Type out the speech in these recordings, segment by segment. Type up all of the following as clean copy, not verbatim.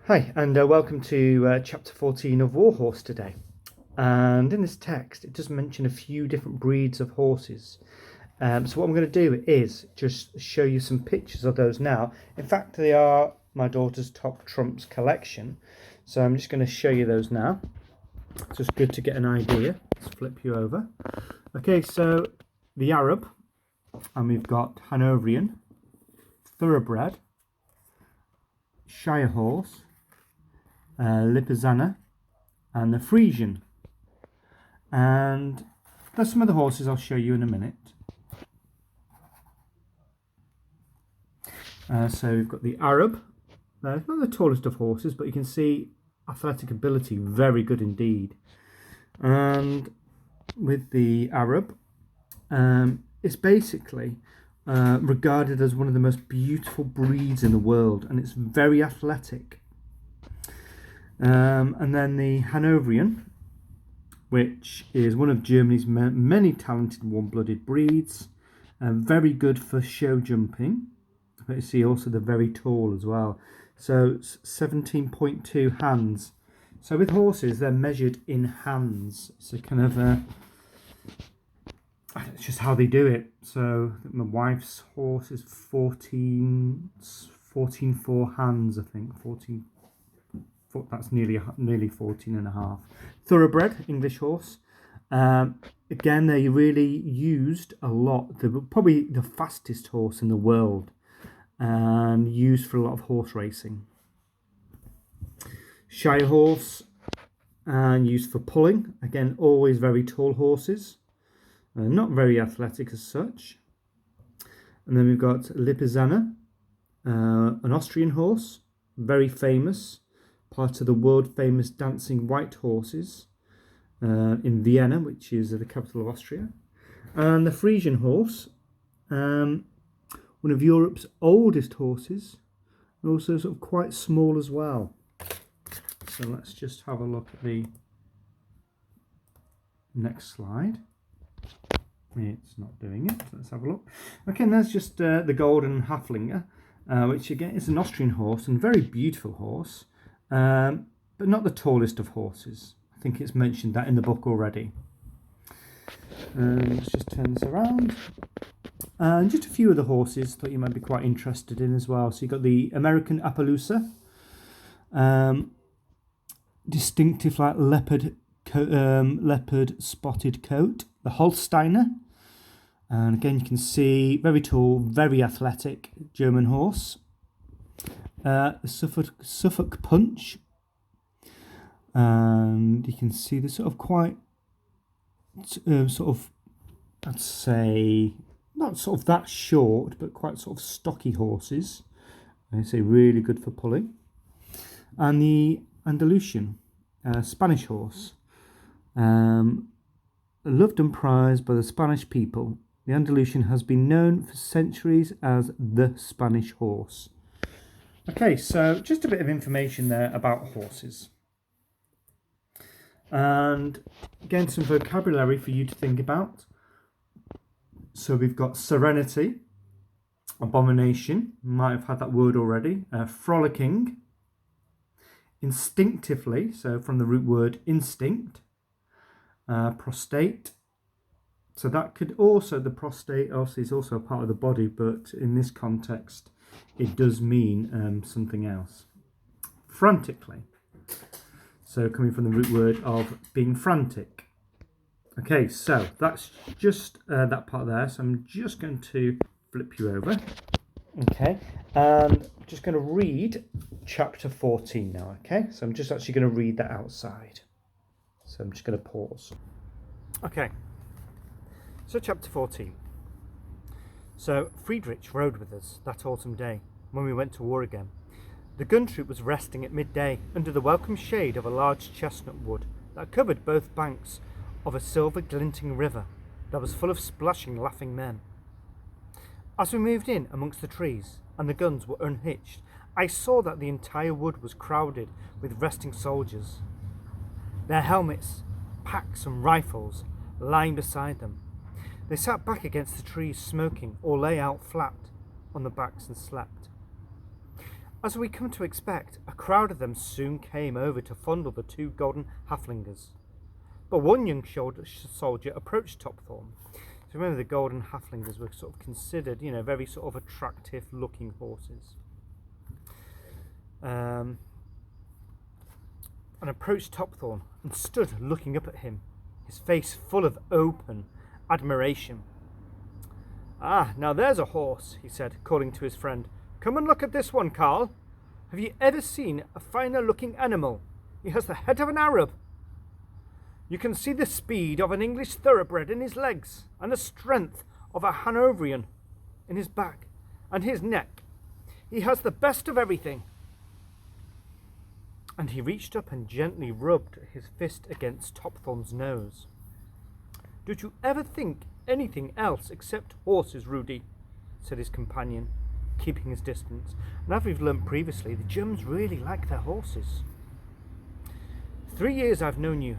Hi, and welcome to chapter 14 of Warhorse today. And in this text, it does mention a few different breeds of horses. So what I'm going to do is just show you some pictures of those now. In fact, they are my daughter's top trumps collection. So I'm just going to show you those now. It's just good to get an idea. Let's flip you over. Okay, so the Arab, and we've got Hanoverian, Thoroughbred, Shire Horse, Lipizzaner, and the Frisian. And there's some of the horses I'll show you in a minute. So we've got the Arab. It's not the tallest of horses, but you can see athletic ability, very good indeed. And with the Arab, it's basically regarded as one of the most beautiful breeds in the world, and it's very athletic. And then the Hanoverian, which is one of Germany's many talented warm-blooded breeds, very good for show jumping. But you see also they're very tall as well. So 17.2 hands. So with horses, they're measured in hands. So kind of, it's just how they do it. So my wife's horse is 14 hands, I think. 14. That's nearly 14 and a half. Thoroughbred English horse. Again, they really used a lot. They're probably the fastest horse in the world, and used for a lot of horse racing. Shire horse, and used for pulling. Again, always very tall horses, not very athletic as such. And then we've got Lipizzaner, an Austrian horse, very famous. Part of the world famous dancing white horses in Vienna, which is the capital of Austria. And the Frisian horse, one of Europe's oldest horses, and also sort of quite small as well. So let's just have a look at the next slide. It's not doing it. Let's have a look. Okay, and there's just the Golden Haflinger, which again is an Austrian horse and very beautiful horse. But not the tallest of horses. I think it's mentioned that in the book already. Let's just turn this around. And just a few of the horses that you might be quite interested in as well. So you've got the American Appaloosa, distinctive like leopard spotted coat. The Holsteiner, and again you can see very tall, very athletic German horse. The Suffolk Punch, and you can see the sort of quite I'd say not sort of that short, but quite sort of stocky horses. I say really good for pulling. And the Andalusian, Spanish horse, loved and prized by the Spanish people. The Andalusian has been known for centuries as the Spanish horse. Okay, so just a bit of information there about horses. And again, some vocabulary for you to think about. So we've got serenity, abomination, might have had that word already, frolicking, instinctively, so from the root word instinct, prostate. So that could also, the prostate obviously is also a part of the body, but in this context, it does mean something else. Frantically. So coming from the root word of being frantic. Okay, so that's just that part there. So I'm just going to flip you over. Okay, and I'm just going to read chapter 14 now. Okay, so I'm just actually going to read that outside. So I'm just going to pause. Okay, so chapter 14. So Friedrich rode with us that autumn day when we went to war again. The gun troop was resting at midday under the welcome shade of a large chestnut wood that covered both banks of a silver glinting river that was full of splashing, laughing men. As we moved in amongst the trees and the guns were unhitched, I saw that the entire wood was crowded with resting soldiers, their helmets, packs and rifles lying beside them. They sat back against the trees smoking or lay out flat on the backs and slept. As we come to expect, a crowd of them soon came over to fondle the two golden halflingers. But one young soldier approached Topthorn. So remember, the golden halflingers were sort of considered, very sort of attractive looking horses. And approached Topthorn and stood looking up at him, his face full of open admiration. "Ah, now there's a horse," he said, calling to his friend. "Come and look at this one, Carl. Have you ever seen a finer looking animal? He has the head of an Arab. You can see the speed of an English thoroughbred in his legs, and the strength of a Hanoverian in his back and his neck. He has the best of everything." And he reached up and gently rubbed his fist against Topthorn's nose. "Did you ever think anything else except horses, Rudy?" said his companion, keeping his distance. And as we've learned previously, the Germans really like their horses. 3 years I've known you,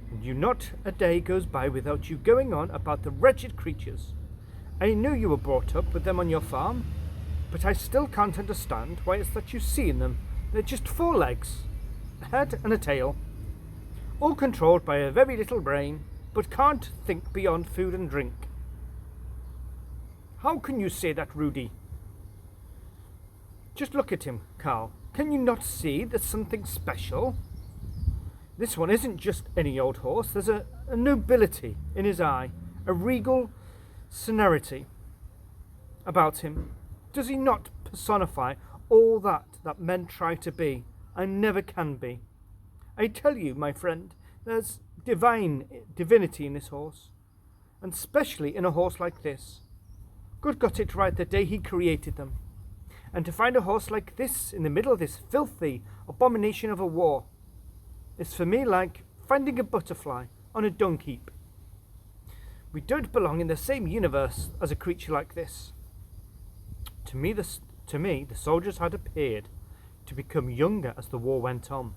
and not a day goes by without you going on about the wretched creatures. I knew you were brought up with them on your farm, but I still can't understand why it's that you see in them. They're just 4 legs, a head and a tail, all controlled by a very little brain, but can't think beyond food and drink. How can you say that, Rudy? Just look at him, Carl. Can you not see there's something special? This one isn't just any old horse. There's a nobility in his eye, a regal sonority about him. Does he not personify all that men try to be and never can be? I tell you, my friend, there's divinity in this horse, and especially in a horse like this. God got it right the day he created them. And to find a horse like this in the middle of this filthy abomination of a war is for me like finding a butterfly on a dung heap. We don't belong in the same universe as a creature like this. To me, the soldiers had appeared to become younger as the war went on,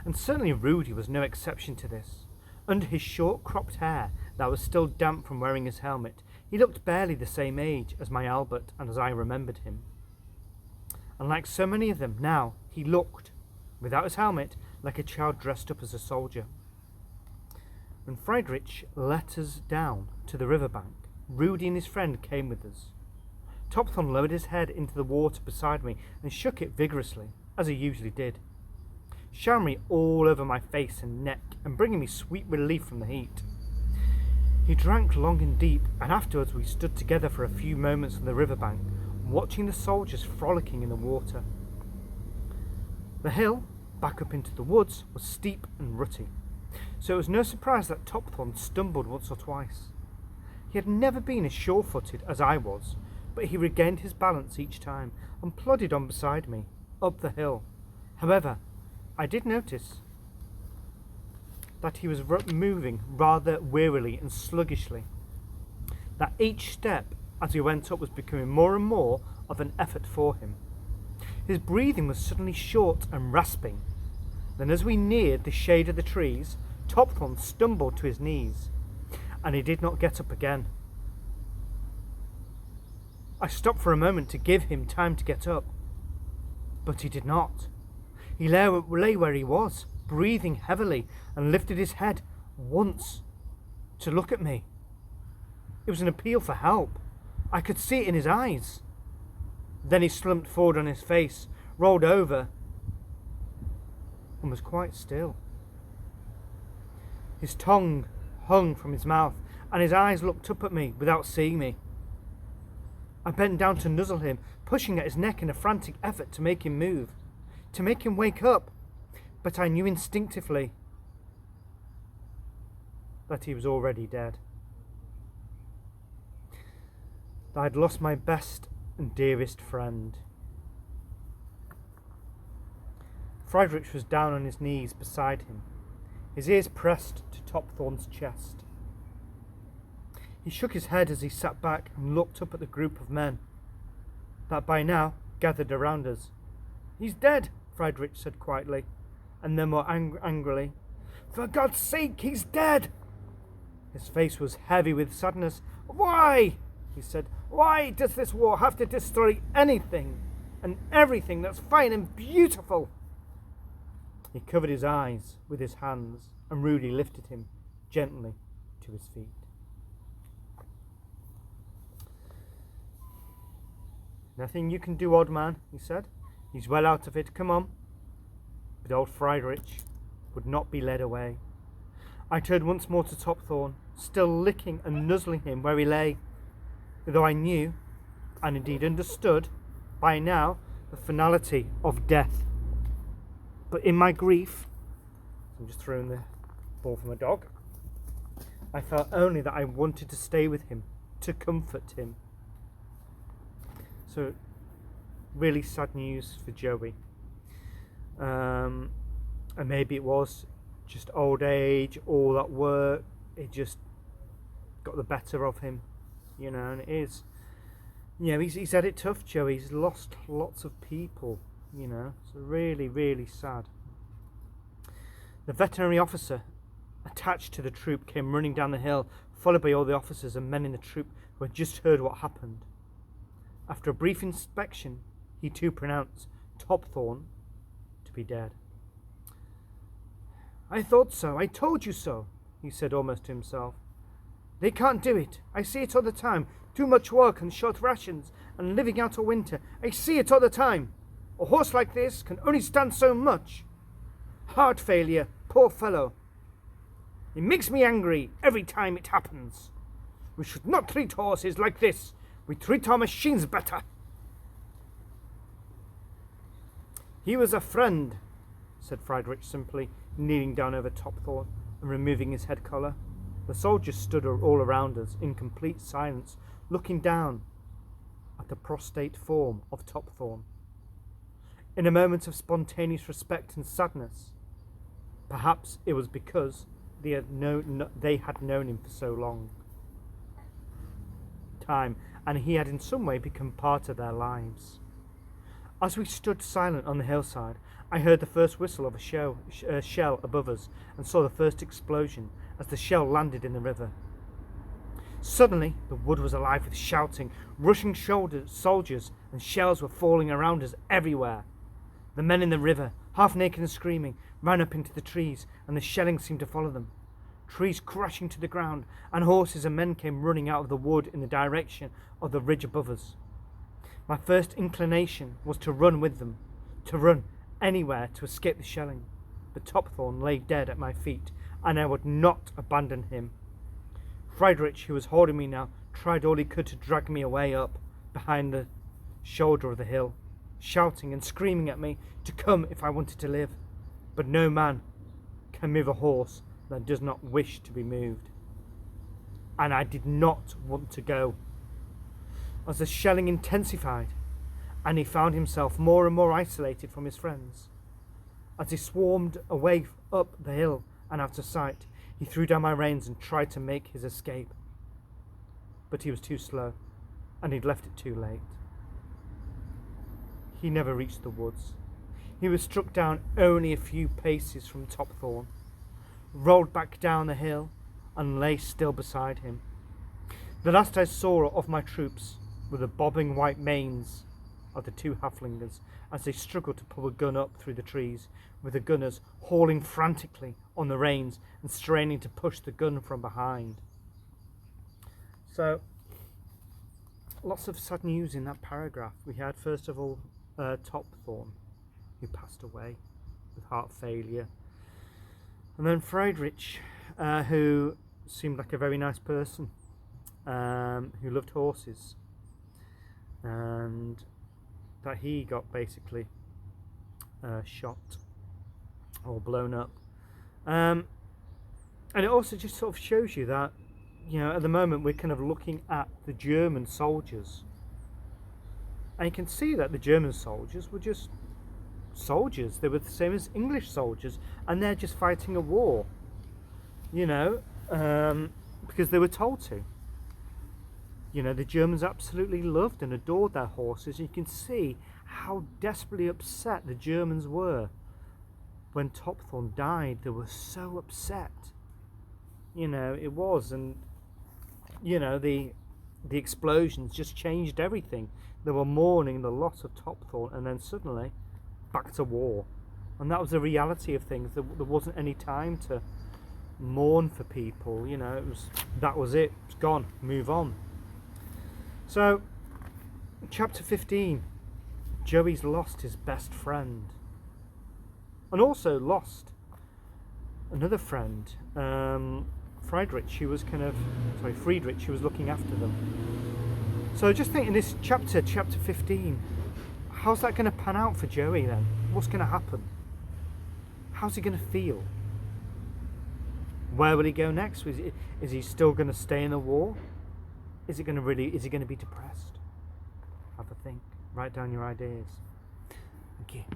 and certainly Rudy was no exception to this. Under his short cropped hair that was still damp from wearing his helmet, he looked barely the same age as my Albert and as I remembered him. And like so many of them now, he looked, without his helmet, like a child dressed up as a soldier. When Friedrich let us down to the riverbank, Rudy and his friend came with us. Topthorn lowered his head into the water beside me and shook it vigorously, as he usually did, showering me all over my face and neck and bringing me sweet relief from the heat. He drank long and deep, and afterwards we stood together for a few moments on the riverbank, watching the soldiers frolicking in the water. The hill, back up into the woods, was steep and rutty, so it was no surprise that Topthorn stumbled once or twice. He had never been as sure-footed as I was, but he regained his balance each time and plodded on beside me, up the hill. However, I did notice that he was moving rather wearily and sluggishly, that each step as he went up was becoming more and more of an effort for him. His breathing was suddenly short and rasping. Then as we neared the shade of the trees, Topthorn stumbled to his knees, and he did not get up again. I stopped for a moment to give him time to get up, but he did not. He lay where he was, breathing heavily, and lifted his head once to look at me. It was an appeal for help. I could see it in his eyes. Then he slumped forward on his face, rolled over, and was quite still. His tongue hung from his mouth, and his eyes looked up at me without seeing me. I bent down to nuzzle him, pushing at his neck in a frantic effort to make him move, to make him wake up, but I knew instinctively that he was already dead. That I'd lost my best and dearest friend. Friedrich was down on his knees beside him, his ears pressed to Topthorn's chest. He shook his head as he sat back and looked up at the group of men that by now gathered around us. "He's dead," Friedrich said quietly, and then more angrily, "For God's sake, he's dead!" His face was heavy with sadness. "Why?" he said. "Why does this war have to destroy anything? and everything that's fine and beautiful." He covered his eyes with his hands and rudely lifted him gently to his feet. "Nothing you can do, old man," he said. "He's well out of it. Come on." But old Friedrich would not be led away. I turned once more to Topthorne, still licking and nuzzling him where he lay, though I knew, and indeed understood, by now, the finality of death. But in my grief, I'm just throwing the ball from a dog, I felt only that I wanted to stay with him, to comfort him. So, really sad news for Joey. And maybe it was just old age, all that work, it just got the better of him, and it is. He's had it tough, Joey. He's lost lots of people, so really, really sad. The veterinary officer attached to the troop came running down the hill, followed by all the officers and men in the troop who had just heard what happened. After a brief inspection, he too pronounced Topthorne to be dead. "I thought so, I told you so," he said almost to himself. "They can't do it. I see it all the time. Too much work and short rations and living out of winter. I see it all the time. A horse like this can only stand so much. Heart failure, poor fellow. It makes me angry every time it happens. We should not treat horses like this. We treat our machines better." "He was a friend," said Friedrich simply, kneeling down over Topthorne and removing his head collar. The soldiers stood all around us in complete silence, looking down at the prostrate form of Topthorne. In a moment of spontaneous respect and sadness, perhaps it was because they had known him for so long time, and he had in some way become part of their lives. As we stood silent on the hillside, I heard the first whistle of a shell above us and saw the first explosion as the shell landed in the river. Suddenly, the wood was alive with shouting, rushing soldiers, and shells were falling around us everywhere. The men in the river, half naked and screaming, ran up into the trees, and the shelling seemed to follow them. Trees crashing to the ground, and horses and men came running out of the wood in the direction of the ridge above us. My first inclination was to run with them, to run anywhere to escape the shelling, but Topthorne lay dead at my feet, and I would not abandon him. Friedrich, who was holding me now, tried all he could to drag me away up behind the shoulder of the hill, shouting and screaming at me to come if I wanted to live. But no man can move a horse that does not wish to be moved. And I did not want to go. As the shelling intensified, and he found himself more and more isolated from his friends, as he swarmed away up the hill and out of sight, he threw down my reins and tried to make his escape. But he was too slow, and he'd left it too late. He never reached the woods. He was struck down only a few paces from Topthorne, rolled back down the hill, and lay still beside him. The last I saw of my troops were the bobbing white manes of the two Haflingers as they struggled to pull the gun up through the trees, with the gunners hauling frantically on the reins and straining to push the gun from behind. So, lots of sad news in that paragraph. We had, first of all, Topthorne, who passed away with heart failure. And then Friedrich, who seemed like a very nice person, who loved horses, and that he got basically shot or blown up. And it also just sort of shows you that, at the moment we're kind of looking at the German soldiers. And you can see that the German soldiers were just soldiers. They were the same as English soldiers, and they're just fighting a war, because they were told to. The Germans absolutely loved and adored their horses. You can see how desperately upset the Germans were. When Topthorne died, they were so upset. It was, and the explosions just changed everything. They were mourning the loss of Topthorne, and then suddenly back to war. And that was the reality of things. There wasn't any time to mourn for people, you know. That was it. It's gone. Move on. So, chapter 15. Joey's lost his best friend. And also lost another friend. Friedrich, she was looking after them. So just think in this chapter 15, how's that going to pan out for Joey then? What's going to happen? How's he going to feel? Where will he go next? Is he still going to stay in the war? Is he going to be depressed? Have a think. Write down your ideas. Thank you.